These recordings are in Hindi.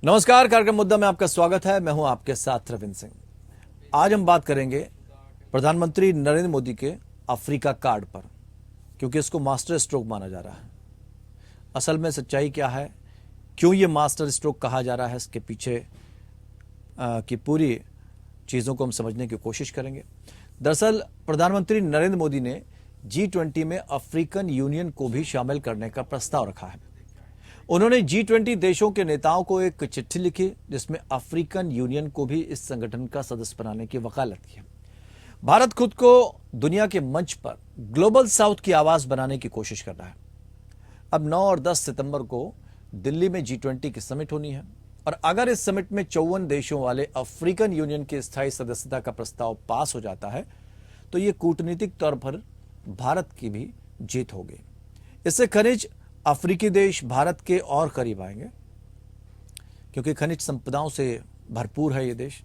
नमस्कार, कार्यक्रम मुद्दा में आपका स्वागत है। मैं हूं आपके साथ रविंद्र सिंह। आज हम बात करेंगे प्रधानमंत्री नरेंद्र मोदी के अफ्रीका कार्ड पर, क्योंकि इसको मास्टर स्ट्रोक माना जा रहा है। असल में सच्चाई क्या है, क्यों ये मास्टर स्ट्रोक कहा जा रहा है, इसके पीछे की पूरी चीज़ों को हम समझने की कोशिश करेंगे। दरअसल प्रधानमंत्री नरेंद्र मोदी ने G20 में अफ्रीकन यूनियन को भी शामिल करने का प्रस्ताव रखा है। उन्होंने G20 देशों के नेताओं को एक चिट्ठी लिखी, जिसमें अफ्रीकन यूनियन को भी इस संगठन का सदस्य बनाने की वकालत की है। भारत खुद को दुनिया के मंच पर ग्लोबल साउथ की आवाज बनाने की कोशिश कर रहा है। अब 9 और 10 सितंबर को दिल्ली में G20 की समिट होनी है, और अगर इस समिट में 54 देशों वाले अफ्रीकन यूनियन की स्थायी सदस्यता का प्रस्ताव पास हो जाता है, तो ये कूटनीतिक तौर पर भारत की भी जीत होगी। इससे खनिज अफ्रीकी देश भारत के और करीब आएंगे, क्योंकि खनिज संपदाओं से भरपूर है ये देश,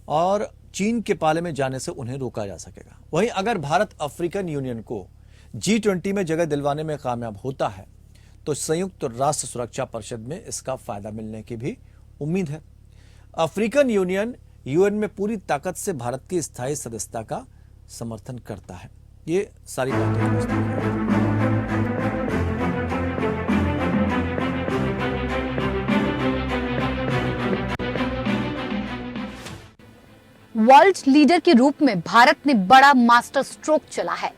और चीन के पाले में जाने से उन्हें रोका जा सकेगा। वहीं अगर भारत अफ्रीकन यूनियन को G20 में जगह दिलवाने में कामयाब होता है, तो संयुक्त राष्ट्र सुरक्षा परिषद में इसका फायदा मिलने की भी उम्मीद है। अफ्रीकन यूनियन यूएन में पूरी ताकत से भारत की स्थायी सदस्यता का समर्थन करता है। ये सारी बातें वर्ल्ड लीडर के रूप में भारत ने बड़ा मास्टर स्ट्रोक चला है।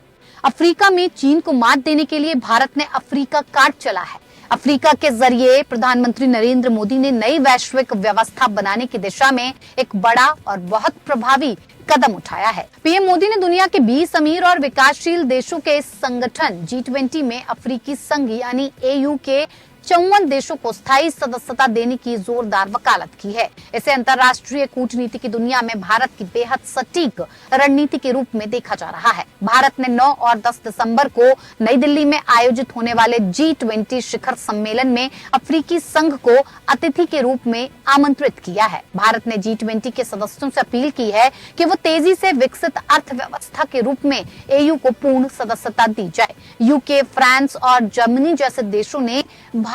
अफ्रीका में चीन को मात देने के लिए भारत ने अफ्रीका कार्ड चला है। अफ्रीका के जरिए प्रधानमंत्री नरेंद्र मोदी ने नई वैश्विक व्यवस्था बनाने की दिशा में एक बड़ा और बहुत प्रभावी कदम उठाया है। पीएम मोदी ने दुनिया के 20 अमीर और विकासशील देशों के इस संगठन G20 में अफ्रीकी संघ यानी AU के 54 देशों को स्थायी सदस्यता देने की जोरदार वकालत की है। इसे अंतर्राष्ट्रीय कूटनीति की दुनिया में भारत की बेहद सटीक रणनीति के रूप में देखा जा रहा है। भारत ने 9 और 10 दिसंबर को नई दिल्ली में आयोजित होने वाले G20 शिखर सम्मेलन में अफ्रीकी संघ को अतिथि के रूप में आमंत्रित किया है। भारत ने G20 के सदस्यों से अपील की है कि वो तेजी से विकसित अर्थव्यवस्था के रूप में AU को पूर्ण सदस्यता दी जाए। यूके, फ्रांस और जर्मनी जैसे देशों ने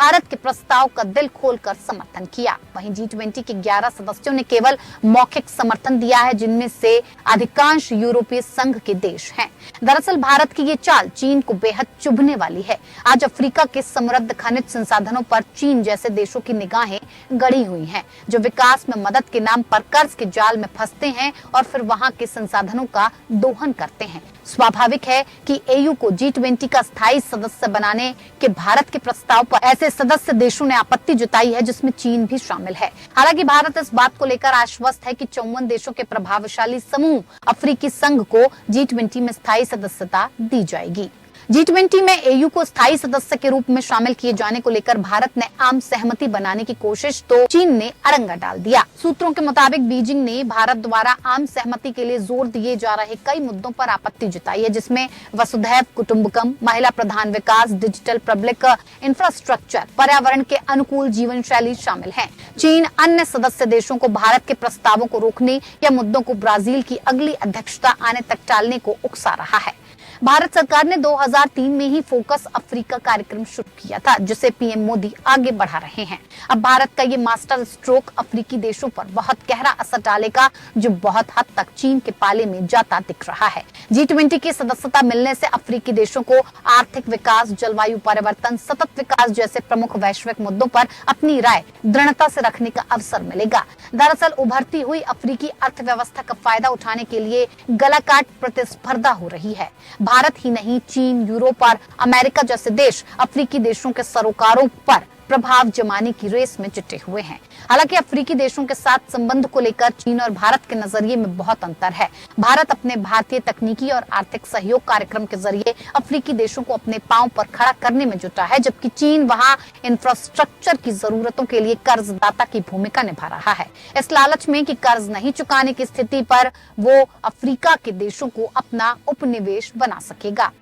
भारत के प्रस्ताव का दिल खोलकर समर्थन किया। वहीं G20 के 11 सदस्यों ने केवल मौखिक समर्थन दिया है, जिनमें से अधिकांश यूरोपीय संघ के देश हैं। दरअसल भारत की ये चाल चीन को बेहद चुभने वाली है। आज अफ्रीका के समृद्ध खनिज संसाधनों पर चीन जैसे देशों की निगाहें गड़ी हुई हैं, जो विकास में मदद के नाम पर कर्ज के जाल में फंसते हैं और फिर वहां के संसाधनों का दोहन करते हैं। स्वाभाविक है कि AU को G20 का स्थायी सदस्य बनाने के भारत के प्रस्ताव पर ऐसे सदस्य देशों ने आपत्ति जताई है, जिसमें चीन भी शामिल है। हालांकि भारत इस बात को लेकर आश्वस्त है कि 54 देशों के प्रभावशाली समूह अफ्रीकी संघ को G20 में स्थायी सदस्यता दी जाएगी। G20 में AU को स्थायी सदस्य के रूप में शामिल किए जाने को लेकर भारत ने आम सहमति बनाने की कोशिश तो चीन ने अड़ंगा डाल दिया। सूत्रों के मुताबिक बीजिंग ने भारत द्वारा आम सहमति के लिए जोर दिए जा रहे कई मुद्दों पर आपत्ति जताई है, जिसमें वसुधैव कुटुंबकम, महिला प्रधान विकास, डिजिटल पब्लिक इंफ्रास्ट्रक्चर, पर्यावरण के अनुकूल जीवन शैली शामिल है। चीन अन्य सदस्य देशों को भारत के प्रस्तावों को रोकने या मुद्दों को ब्राजील की अगली अध्यक्षता आने तक टालने को उकसा रहा है। भारत सरकार ने 2003 में ही फोकस अफ्रीका कार्यक्रम शुरू किया था, जिसे पीएम मोदी आगे बढ़ा रहे हैं। अब भारत का ये मास्टर स्ट्रोक अफ्रीकी देशों पर बहुत गहरा असर डालेगा, जो बहुत हद तक चीन के पाले में जाता दिख रहा है। G20 की सदस्यता मिलने से अफ्रीकी देशों को आर्थिक विकास, जलवायु परिवर्तन, सतत विकास जैसे प्रमुख वैश्विक मुद्दों पर अपनी राय दृढ़ता से रखने का अवसर मिलेगा। दरअसल उभरती हुई अफ्रीकी अर्थव्यवस्था का फायदा उठाने के लिए गलाकाट प्रतिस्पर्धा हो रही है। भारत ही नहीं, चीन, यूरोप और अमेरिका जैसे देश अफ्रीकी देशों के सरोकारों पर प्रभाव जमाने की रेस में जुटे हुए हैं। हालांकि अफ्रीकी देशों के साथ संबंध को लेकर चीन और भारत के नजरिए में बहुत अंतर है। भारत अपने भारतीय तकनीकी और आर्थिक सहयोग कार्यक्रम के जरिए अफ्रीकी देशों को अपने पांव पर खड़ा करने में जुटा है, जबकि चीन वहां इंफ्रास्ट्रक्चर की जरूरतों के लिए कर्जदाता की भूमिका निभा रहा है, इस लालच में कि कर्ज नहीं चुकाने की स्थिति पर वो अफ्रीका के देशों को अपना उपनिवेश बना सकेगा।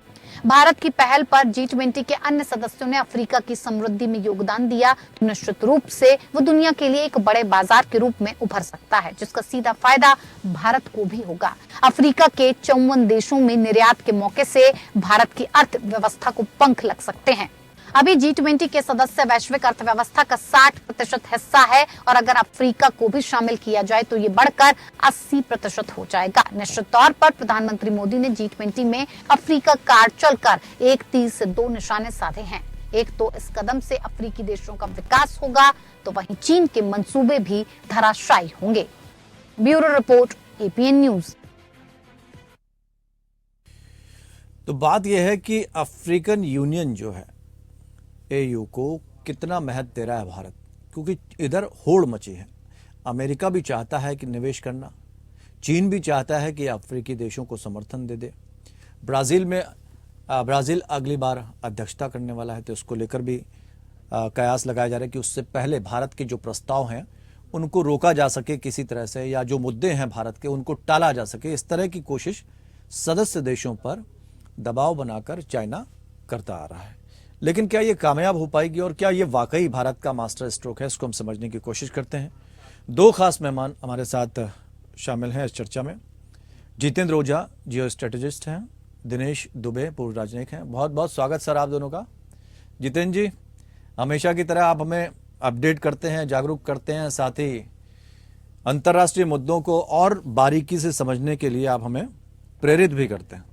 भारत की पहल पर G20 के अन्य सदस्यों ने अफ्रीका की समृद्धि में योगदान दिया, तो निश्चित रूप से वो दुनिया के लिए एक बड़े बाजार के रूप में उभर सकता है, जिसका सीधा फायदा भारत को भी होगा। अफ्रीका के 54 देशों में निर्यात के मौके से भारत की अर्थव्यवस्था को पंख लग सकते हैं। अभी G20 के सदस्य वैश्विक अर्थव्यवस्था का 60% हिस्सा है और अगर अफ्रीका को भी शामिल किया जाए तो ये बढ़कर 80% हो जाएगा। निश्चित तौर पर प्रधानमंत्री मोदी ने G20 में अफ्रीका कार्ड चलकर एक तीर से दो निशाने साधे हैं। एक तो इस कदम से अफ्रीकी देशों का विकास होगा, तो वहीं चीन के मंसूबे भी धराशायी होंगे। Bureau report, APN news. तो बात यह है कि अफ्रीकन यूनियन जो है AU को कितना महत्व दे रहा है भारत, क्योंकि इधर होड़ मची है। अमेरिका भी चाहता है कि निवेश करना, चीन भी चाहता है कि अफ्रीकी देशों को समर्थन दे दे। ब्राजील अगली बार अध्यक्षता करने वाला है, तो उसको लेकर भी कयास लगाया जा रहा है कि उससे पहले भारत के जो प्रस्ताव हैं उनको रोका जा सके किसी तरह से, या जो मुद्दे हैं भारत के उनको टाला जा सके। इस तरह की कोशिश सदस्य देशों पर दबाव बनाकर चाइना करता आ रहा है। लेकिन क्या ये कामयाब हो पाएगी और क्या ये वाकई भारत का मास्टर स्ट्रोक है, इसको हम समझने की कोशिश करते हैं। दो खास मेहमान हमारे साथ शामिल हैं इस चर्चा में। जितेंद्र ओझा जियो स्ट्रेटेजिस्ट हैं, दिनेश दुबे पूर्व राजनयिक हैं। बहुत बहुत स्वागत सर आप दोनों का। जितेंद्र जी, हमेशा की तरह आप हमें अपडेट करते हैं, जागरूक करते हैं, साथ ही अंतर्राष्ट्रीय मुद्दों को और बारीकी से समझने के लिए आप हमें प्रेरित भी करते हैं।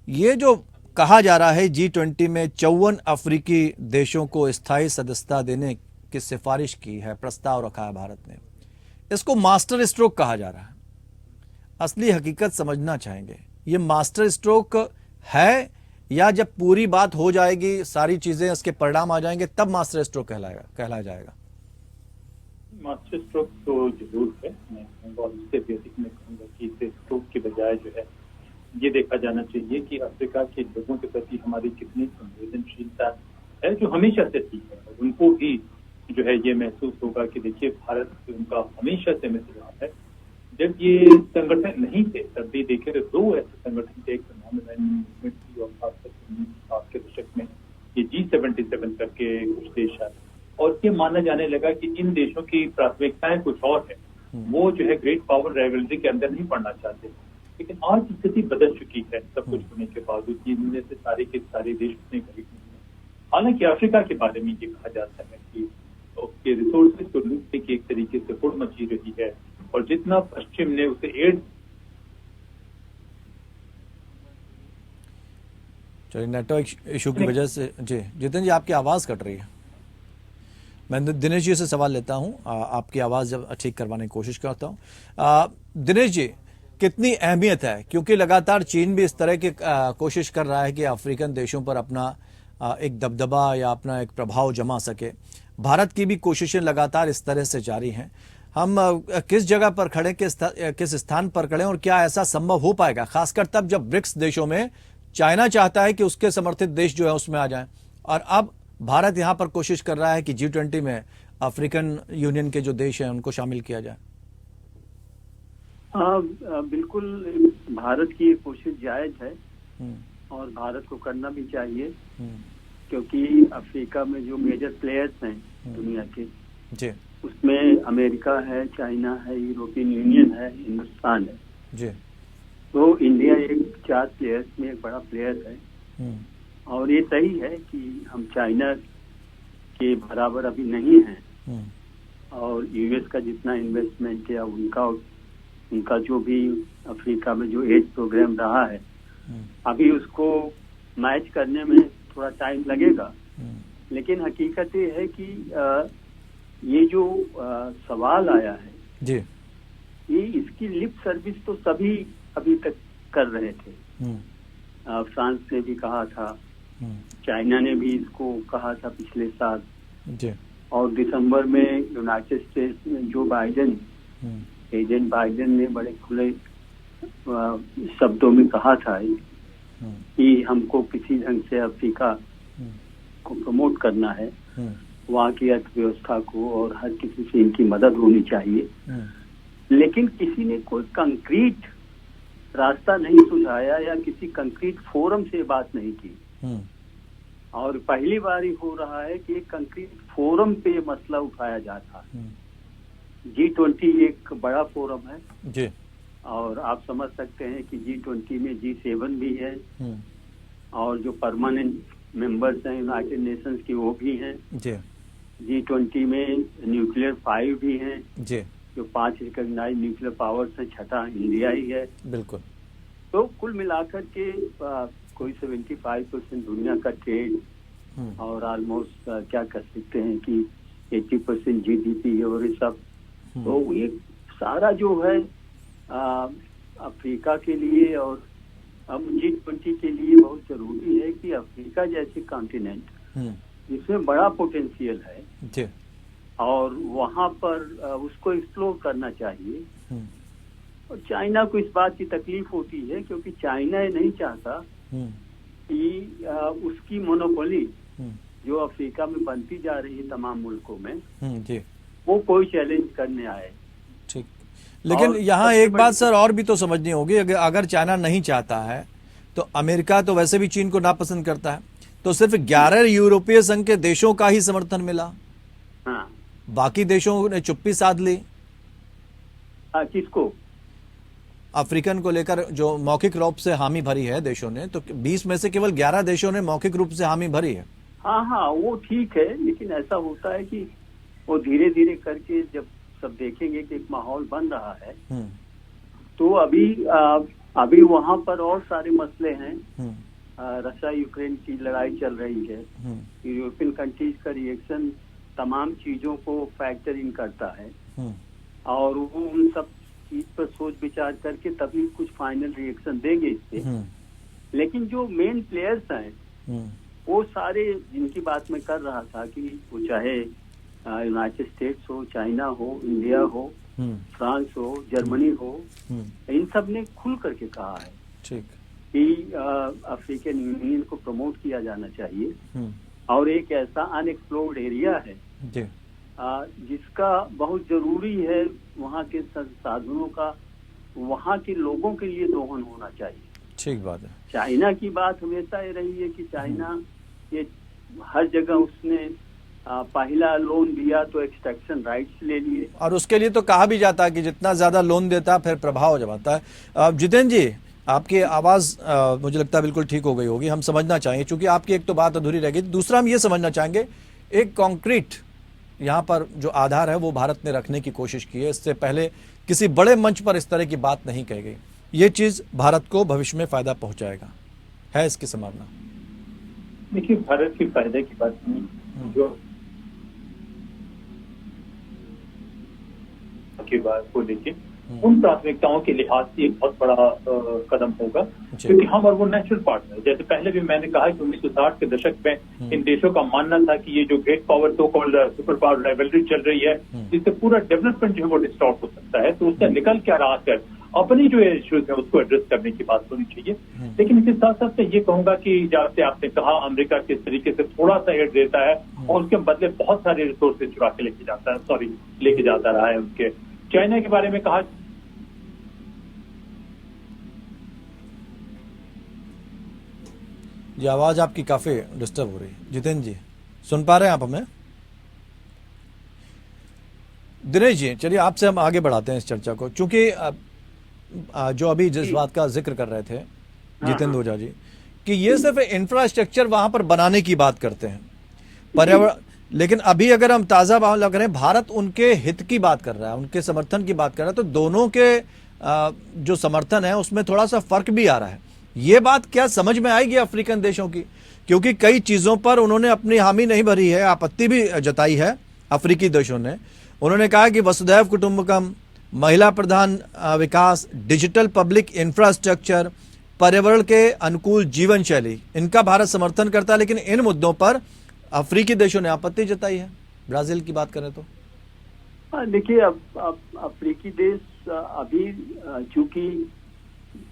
ये जो कहा जा रहा है G20 में 54 अफ्रीकी देशों को स्थायी सदस्यता देने की सिफारिश की है, प्रस्ताव रखा है भारत ने, इसको मास्टर स्ट्रोक कहा जा रहा है। असली हकीकत समझना चाहेंगे, ये मास्टर स्ट्रोक है या जब पूरी बात हो जाएगी, सारी चीजें इसके परिणाम आ जाएंगे, तब मास्टर स्ट्रोक कहलाया जाएगा? मास्टर स्ट्रोक तो जरूर है। मैं इससे बेसिक में कहूँगा कि इसे स्ट्रोक के बजाय जो है ये देखा जाना चाहिए कि अफ्रीका के लोगों के प्रति हमारी कितनी संवेदनशीलता है, जो हमेशा से थी है। और उनको भी जो है ये महसूस होगा कि देखिए भारत उनका हमेशा से मित्र रहा है। जब ये संगठन नहीं थे तब भी देखे तो दो ऐसे संगठन थे, एक मूवमेंट थी और खासकर 1960 के दशक में ये G77 करके कुछ देश आए और ये माना जाने लगा कि इन देशों की प्राथमिकताएं कुछ और है, वो जो है ग्रेट पावर राइवलरी के अंदर नहीं पड़ना चाहते। लेकिन आज स्थिति बदल चुकी है। सब कुछ होने के बावजूद ये इनमें से सारे के सारे देश उतने गरीब नहीं है। हालांकि अफ्रीका के बारे में ये कहा जाता है कि उसके रिसोर्सेज को लूटने की एक तरीके से होड़ मची रही है और जितना पश्चिम ने उसे एड। चलिए, नेटवर्क इशू की वजह से जी जितेंद्र जी आपकी आवाज कट रही है। मैं दिनेश जी से सवाल लेता हूं, आपकी आवाज जब ठीक करवाने की कोशिश करता हूं। दिनेश जी, कितनी अहमियत है, क्योंकि लगातार चीन भी इस तरह की कोशिश कर रहा है कि अफ्रीकन देशों पर अपना एक दबदबा या अपना एक प्रभाव जमा सके। भारत की भी कोशिशें लगातार इस तरह से जारी हैं। हम किस जगह पर खड़े, किस स्थान पर खड़े और क्या ऐसा संभव हो पाएगा, खासकर तब जब ब्रिक्स देशों में चाइना चाहता है कि उसके समर्थित देश जो है उसमें आ जाएं, और अब भारत यहां पर कोशिश कर रहा है कि G20 में अफ्रीकन यूनियन के जो देश हैं उनको शामिल किया जाए। बिल्कुल, भारत की ये कोशिश जायज है और भारत को करना भी चाहिए, क्योंकि अफ्रीका में जो मेजर प्लेयर्स हैं दुनिया के जी, उसमें अमेरिका है, चाइना है, यूरोपियन यूनियन है, हिंदुस्तान है जी। तो इंडिया एक 4 प्लेयर्स में एक बड़ा प्लेयर है। और ये सही है कि हम चाइना के बराबर अभी नहीं हैं और यूएस का जितना इन्वेस्टमेंट है उनका जो भी अफ्रीका में जो एड प्रोग्राम रहा है अभी उसको मैच करने में थोड़ा टाइम लगेगा। लेकिन हकीकत ये है कि ये जो सवाल आया है जी, ये इसकी लिप सर्विस तो सभी अभी तक कर रहे थे। फ्रांस ने भी कहा था, चाइना ने भी इसको कहा था पिछले साल जी। और दिसंबर में यूनाइटेड स्टेट्स में जो बाइडेन एजेंट बाइडेन ने बड़े खुले शब्दों में कहा था कि हमको किसी ढंग से अफ्रीका को प्रमोट करना है, वहाँ की अर्थव्यवस्था को, और हर किसी से इनकी मदद होनी चाहिए। लेकिन किसी ने कोई कंक्रीट रास्ता नहीं सुझाया या किसी कंक्रीट फोरम से बात नहीं की। और पहली बार ही हो रहा है कि एक कंक्रीट फोरम पे ये मसला उठाया जाता है। G20 एक बड़ा फोरम है जी, और आप समझ सकते हैं कि G20 में G7 भी है और जो परमानेंट मेंबर्स हैं यूनाइटेड नेशंस की, वो भी हैं। जी G20 में न्यूक्लियर 5 भी हैं, जी जो 5 रिकॉग्नाइज न्यूक्लियर पावर्स हैं, छठा इंडिया ही है। बिल्कुल। तो कुल मिलाकर के कोई 75% दुनिया का ट्रेड और ऑलमोस्ट क्या कर सकते हैं कि 80% GDP है और ये सब। तो ये सारा जो है अफ्रीका के लिए और अब G20 के लिए बहुत जरूरी है कि अफ्रीका जैसे कॉन्टिनेंट जिसमें बड़ा पोटेंशियल है जी और वहां पर उसको एक्सप्लोर करना चाहिए। और चाइना को इस बात की तकलीफ होती है क्योंकि चाइना ये नहीं चाहता कि उसकी मोनोपोली जो अफ्रीका में बनती जा रही है तमाम मुल्कों में जी वो कोई चैलेंज करने आए। ठीक। लेकिन यहाँ एक बात सर और भी तो समझनी होगी, अगर चाइना नहीं चाहता है तो अमेरिका तो वैसे भी चीन को नापसंद करता है, तो सिर्फ 11 यूरोपीय संघ के देशों का ही समर्थन मिला। हाँ, बाकी देशों ने चुप्पी साध ली। किसको? अफ्रीकन को लेकर जो मौखिक रूप से हामी भरी है देशों ने, तो 20 में से केवल 11 देशों ने मौखिक रूप से हामी भरी है। हाँ हाँ, वो ठीक है, लेकिन ऐसा होता है कि वो धीरे धीरे करके जब सब देखेंगे कि एक माहौल बन रहा है तो अभी वहाँ पर और सारे मसले हैं। रशिया यूक्रेन की लड़ाई चल रही है, यूरोपियन कंट्रीज का रिएक्शन तमाम चीजों को फैक्टर इन करता है और वो उन सब चीज पर सोच विचार करके तभी कुछ फाइनल रिएक्शन देंगे इससे। लेकिन जो मेन प्लेयर्स हैं वो सारे जिनकी बात मैं कर रहा था कि वो चाहे यूनाइटेड स्टेट्स हो, चाइना हो, इंडिया हो, फ्रांस हो, जर्मनी हो, इन सब ने खुल करके कहा है ठीक कि अफ्रीकन यूनियन को प्रमोट किया जाना चाहिए और एक ऐसा अनएक्सप्लोर्ड एरिया है जिसका बहुत जरूरी है वहाँ के संसाधनों का वहाँ के लोगों के लिए दोहन होना चाहिए। ठीक बात है। चाइना की बात हमेशा ये रही है कि चाइना ये हर जगह उसने पहला लोन दिया तो एक्सट्रैक्शन राइट्स ले लिए और उसके लिए तो कहा भी जाता है कि जितना ज्यादा लोन देता है फिर प्रभाव जब आता है। जितेंद्र जी, आपकी आवाज मुझे लगता है बिल्कुल ठीक हो गई होगी। हम समझना चाहेंगे, चूंकि आपकी एक तो बात अधूरी रह गई, दूसरा हम ये समझना चाहेंगे एक कॉन्क्रीट यहाँ पर जो आधार है वो भारत ने रखने की कोशिश की है। इससे पहले किसी बड़े मंच पर इस तरह की बात नहीं कही गई। ये चीज भारत को भविष्य में फायदा पहुंचाएगा, है इसकी संभावना? देखिए, भारत के फायदे की बात नहीं, जो के बाद को लेके उन प्राथमिकताओं के लिहाज से एक बहुत बड़ा कदम होगा, क्योंकि हम और वो नेचुरल पार्टनर। जैसे पहले भी मैंने कहा कि 1960 के दशक में इन देशों का मानना था कि ये जो ग्रेट पावर तो कॉल्ड सुपर पावर राइवलरी चल रही है, जिससे पूरा डेवलपमेंट जो है वो डिस्टॉर्ट हो सकता है, तो उससे निकल क्या रहा कर अपनी जो इश्यूज है उसको एड्रेस करने की बात होनी चाहिए। लेकिन इसके साथ साथ ये कहूंगा कि जैसे आपने कहा अमेरिका किस तरीके से थोड़ा सा एड देता है और उसके बदले बहुत सारे रिसोर्सेज चुरा के लेके जाता रहा है। उसके चाइना के बारे में कहा, ये आवाज आपकी काफी डिस्टर्ब हो रही है। जितेंद्र जी, सुन पा रहे हैं आप हमें? दिनेश जी, चलिए आपसे हम आगे बढ़ाते हैं इस चर्चा को, क्योंकि जो अभी जिस बात का जिक्र कर रहे थे जितेंद्र ओझा जी कि ये सिर्फ इंफ्रास्ट्रक्चर वहां पर बनाने की बात करते हैं, पर्यावरण, लेकिन अभी अगर हम ताजा बात लग रहे हैं, भारत उनके हित की बात कर रहा है, उनके समर्थन की बात कर रहा है, तो दोनों के जो समर्थन है उसमें थोड़ा सा फर्क भी आ रहा है। ये बात क्या समझ में आएगी अफ्रीकन देशों की? क्योंकि कई चीजों पर उन्होंने अपनी हामी नहीं भरी है, आपत्ति भी जताई है अफ्रीकी देशों ने। उन्होंने कहा कि वसुधैव कुटुंबकम, महिला प्रधान विकास, डिजिटल पब्लिक इंफ्रास्ट्रक्चर, पर्यावरण के अनुकूल जीवन शैली, इनका भारत समर्थन करता है। लेकिन इन मुद्दों पर अफ्रीकी देशों ने आपत्ति जताई है। ब्राजील की बात करें तो देखिए, अब अफ्रीकी देश अभी चूंकि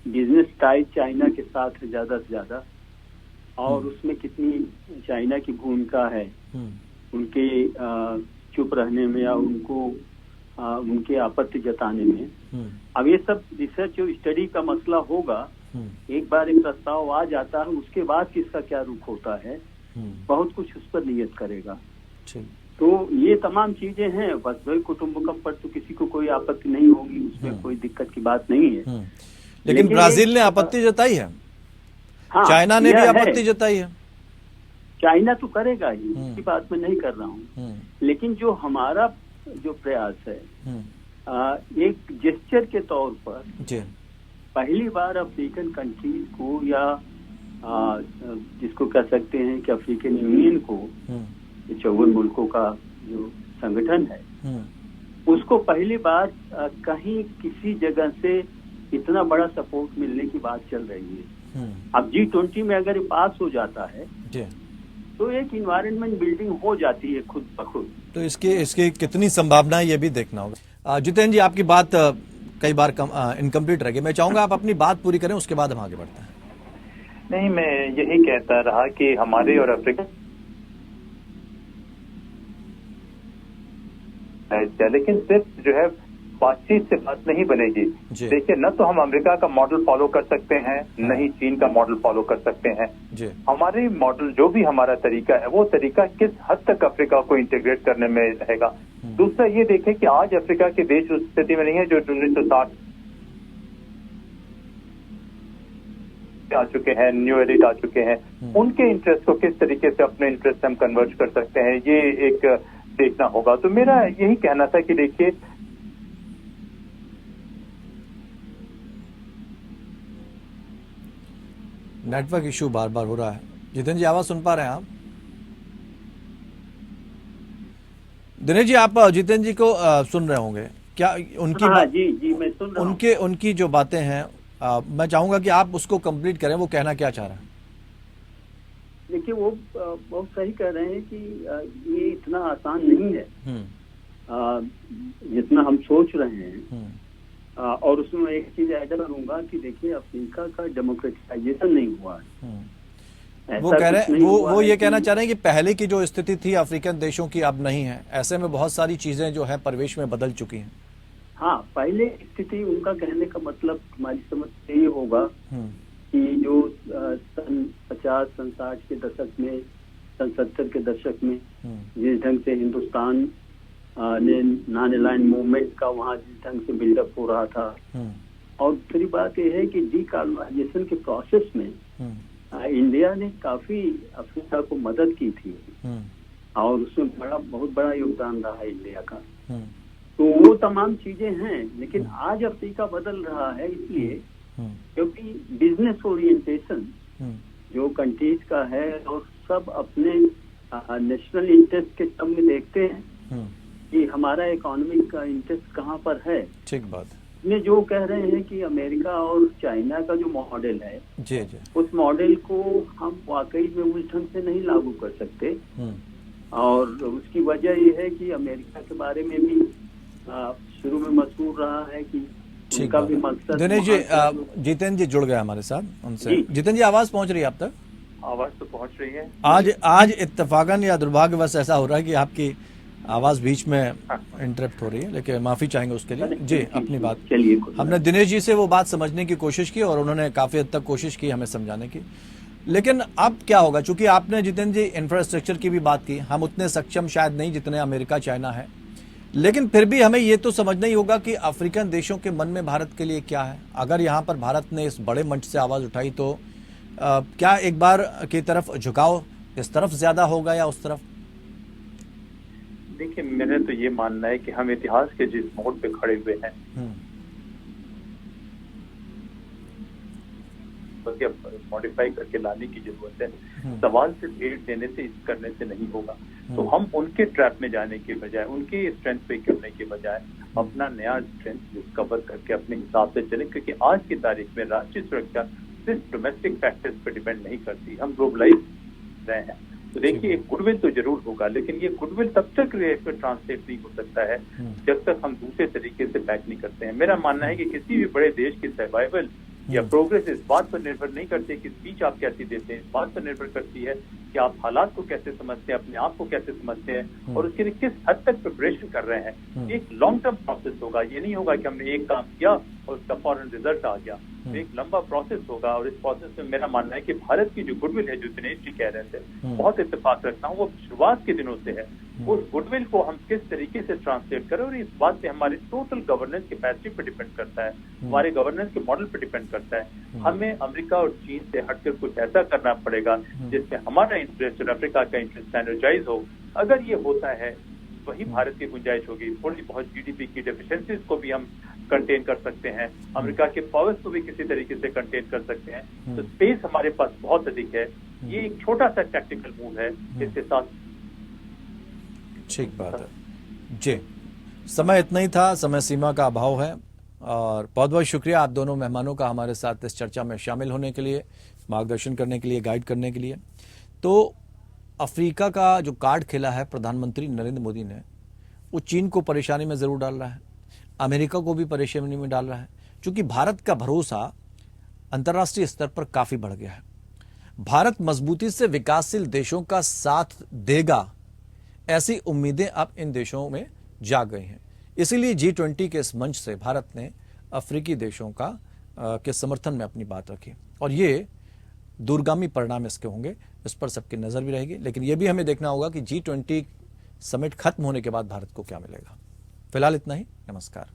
बिजनेस टाइज चाइना के साथ है ज्यादा से ज्यादा, और उसमें कितनी चाइना की भूमिका है उनके चुप रहने में या उनके आपत्ति जताने में। अब ये सब रिसर्च और स्टडी का मसला होगा। एक बार एक प्रस्ताव आ जाता है, उसके बाद किसका क्या रुख होता है, बहुत कुछ उस पर नियत करेगा। तो ये तमाम चीजें हैं। वसुधैव कुटुंबकम पर तो किसी को कोई आपत्ति नहीं होगी, उसमें कोई दिक्कत की बात नहीं है। लेकिन ब्राजील ने आपत्ति जताई है, हाँ, चाइना ने भी आपत्ति जताई है। चाइना तो करेगा ही, इसकी बात मैं नहीं कर रहा हूँ, लेकिन जो हमारा जो प्रयास है एक जेस्चर के तौर पर पहली बार अफ्रीकन कंट्रीज को या जिसको कह सकते हैं कि अफ्रीकन यूनियन को, 54 मुल्कों का जो संगठन है, उसको पहली बार कहीं किसी जगह से इतना बड़ा सपोर्ट मिलने की बात चल रही है। अब G20 में अगर पास हो जाता है तो एक इन्वायरमेंट बिल्डिंग हो जाती है खुद ब खुद। तो इसकी कितनी संभावना है ये भी देखना होगा। जितेंद्र जी, आपकी बात कई बार इनकम्प्लीट रह गई, मैं चाहूंगा आप अपनी बात पूरी करें, उसके बाद हम आगे बढ़ते हैं। नहीं, मैं यही कहता रहा कि हमारे और अफ्रीका, लेकिन सिर्फ जो है बातचीत से बात नहीं बनेगी। देखिए, न तो हम अमेरिका का मॉडल फॉलो कर सकते हैं, न ही चीन का मॉडल फॉलो कर सकते हैं। हमारे मॉडल, जो भी हमारा तरीका है, वो तरीका किस हद तक अफ्रीका को इंटीग्रेट करने में रहेगा। दूसरा ये देखें कि आज अफ्रीका के देश उस स्थिति में नहीं है जो 1960 आ चुके हैं, न्यू एलिट आ चुके हैं। उनके इंटरेस्ट को किस तरीके से अपने इंटरेस्ट हम कन्वर्ट कर सकते हैं, ये एक देखना होगा। तो मेरा यही कहना था कि देखिए, नेटवर्क इशू बार बार हो रहा है। जितेंद्र जी, आवाज सुन पा रहे हैं आप? दिनेश जी, आप जितेंद्र जी को सुन रहे होंगे क्या? उनकी जी मैं सुन रहा हूं। उनकी जो बातें हैं, मैं चाहूंगा कि आप उसको कंप्लीट करें, वो कहना क्या चाह रहे हैं। देखिए, वो बहुत सही कह रहे हैं कि ये इतना आसान नहीं है जितना हम सोच रहे हैं। और उसमें मैं एक चीज ऐड करूंगा कि देखिए, अफ्रीका का डेमोक्रेटाइजेशन नहीं हुआ है। वो कह रहे हैं, वो ये कहना चाह रहे हैं कि पहले की जो स्थिति थी अफ्रीकन देशों की अब नहीं है। ऐसे में बहुत सारी चीजें जो है परिवेश में बदल चुकी हैं। हाँ, पहले स्थिति, उनका कहने का मतलब हमारी समझ से ये होगा कि जो सन 50, सन 60 के दशक में, सन 70 के दशक में जिस ढंग से हिंदुस्तान ने नॉन अलाइंड मूवमेंट का वहाँ जिस ढंग से बिल्डअप हो रहा था, और दूसरी बात यह है कि डीकॉलोनाइजेशन के प्रोसेस में इंडिया ने काफी अफ्रीका को मदद की थी और उसमें बहुत बड़ा योगदान रहा है इंडिया का। तो वो तमाम चीजें हैं, लेकिन आज अफ्रीका बदल रहा है इसलिए क्योंकि बिजनेस ओरिएंटेशन जो कंट्रीज का है, और सब अपने नेशनल इंटरेस्ट के टर्म में देखते हैं कि हमारा इकोनॉमिक का इंटरेस्ट कहाँ पर है। ठीक बात। में जो कह रहे हैं कि अमेरिका और चाइना का जो मॉडल है, जी, उस मॉडल को हम वाकई में उस ढंग से नहीं लागू कर सकते। और उसकी वजह ये है कि अमेरिका के बारे में भी शुरू में मशहूर रहा है कि उनका भी मकसद। दिनेश जी, जितेंद्र जी जुड़ गए हमारे साथ, उनसे। जितेंद्र जी, आवाज पहुंच रही है आप तक? आवाज तो पहुंच रही है। आज इत्तेफाकन या दुर्भाग्यवश ऐसा हो रहा है कि आपकी आवाज बीच में इंटरप्ट हो रही है, लेकिन माफी चाहेंगे उसके लिए। जी, अपनी बात। हमने दिनेश जी से वो बात समझने की कोशिश की और उन्होंने काफी हद तक कोशिश की हमें समझाने की। लेकिन अब क्या होगा, चूंकि आपने जितेंद्र जी इंफ्रास्ट्रक्चर की भी बात की, हम उतने सक्षम शायद नहीं जितने अमेरिका चाइना है, लेकिन फिर भी हमें ये तो समझना ही होगा कि अफ्रीकन देशों के मन में भारत के लिए क्या है। अगर यहाँ पर भारत ने इस बड़े मंच से आवाज उठाई तो क्या एक बार की तरफ झुकाव इस तरफ ज्यादा होगा या उस तरफ? देखिए, मेरा तो ये मानना है कि हम इतिहास के जिस मोड़ पे खड़े हुए हैं, मॉडिफाई करके लाने की जरूरत है। सवाल सिर्फ एड देने से, इस करने से नहीं होगा। तो हम उनके ट्रैप में जाने के बजाय, उनके स्ट्रेंथ पे करने के बजाय अपना नया स्ट्रेंथ डिस्कवर करके अपने हिसाब से चलें, क्योंकि आज की तारीख में राष्ट्रीय सुरक्षा सिर्फ डोमेस्टिक फैक्टर्स पर डिपेंड नहीं करती। हम ग्लोबलाइज रहे हैं, तो देखिए एक गुडविल तो जरूर होगा, लेकिन ये गुडविल तब तक ट्रांसलेट नहीं हो सकता है जब तक हम दूसरे तरीके से बैक नहीं करते हैं। मेरा मानना है कि किसी भी बड़े देश की सर्वाइवल या प्रोग्रेस इस बात पर निर्भर नहीं करते कि स्पीच आप कैसी देते हैं, इस बात पर निर्भर करती है कि आप हालात को कैसे समझते हैं, अपने आप को कैसे समझते हैं और उसके लिए किस हद तक प्रिपरेशन कर रहे हैं। एक लॉन्ग टर्म प्रोसेस होगा। ये नहीं होगा कि हमने एक काम किया और उसका फौरन रिजल्ट आ गया। तो एक लंबा प्रोसेस होगा और इस प्रोसेस में मेरा मानना है कि भारत की जो गुडविल है, जो दिनेश जी कह रहे थे, बहुत इत्तेफाक रखता हूँ, वो शुरुआत के दिनों से है। उस गुडविल को हम किस तरीके से ट्रांसलेट करें, और इस बात पे हमारी टोटल गवर्नेंस कैपेसिटी पे डिपेंड करता है, हमारे गवर्नेंस के मॉडल पे डिपेंड करता है। हमें अमेरिका और चीन से हटकर कुछ ऐसा करना पड़ेगा जिसमें हमारा इंटरेस्ट और अफ्रीका का इंटरेस्ट एनर्जाइज हो। अगर ये होता है वही भारत की गुंजाइश होगी। थोड़ी बहुत जीडीपी की डेफिशिएंसीज को भी हम कंटेन कर सकते हैं, अमेरिका के पावर्स को भी किसी तरीके से कंटेन कर सकते हैं। तो स्पेस हमारे पास बहुत अधिक है। ये एक छोटा सा टैक्टिकल मूव है, इसके साथ। ठीक बात है जी। समय इतना ही था, समय सीमा का अभाव है, और बहुत बहुत शुक्रिया आप दोनों मेहमानों का हमारे साथ इस चर्चा में शामिल होने के लिए, मार्गदर्शन करने के लिए, गाइड करने के लिए। तो अफ्रीका का जो कार्ड खेला है प्रधानमंत्री नरेंद्र मोदी ने, वो चीन को परेशानी में जरूर डाल रहा है, अमेरिका को भी परेशानी में डाल रहा है, क्योंकि भारत का भरोसा अंतर्राष्ट्रीय स्तर पर काफी बढ़ गया है। भारत मजबूती से विकासशील देशों का साथ देगा, ऐसी उम्मीदें अब इन देशों में जाग गई हैं। इसीलिए G20 के इस मंच से भारत ने अफ्रीकी देशों के समर्थन में अपनी बात रखी, और ये दूरगामी परिणाम इसके होंगे, इस पर सबकी नजर भी रहेगी। लेकिन यह भी हमें देखना होगा कि G20 समिट खत्म होने के बाद भारत को क्या मिलेगा। फिलहाल इतना ही, नमस्कार।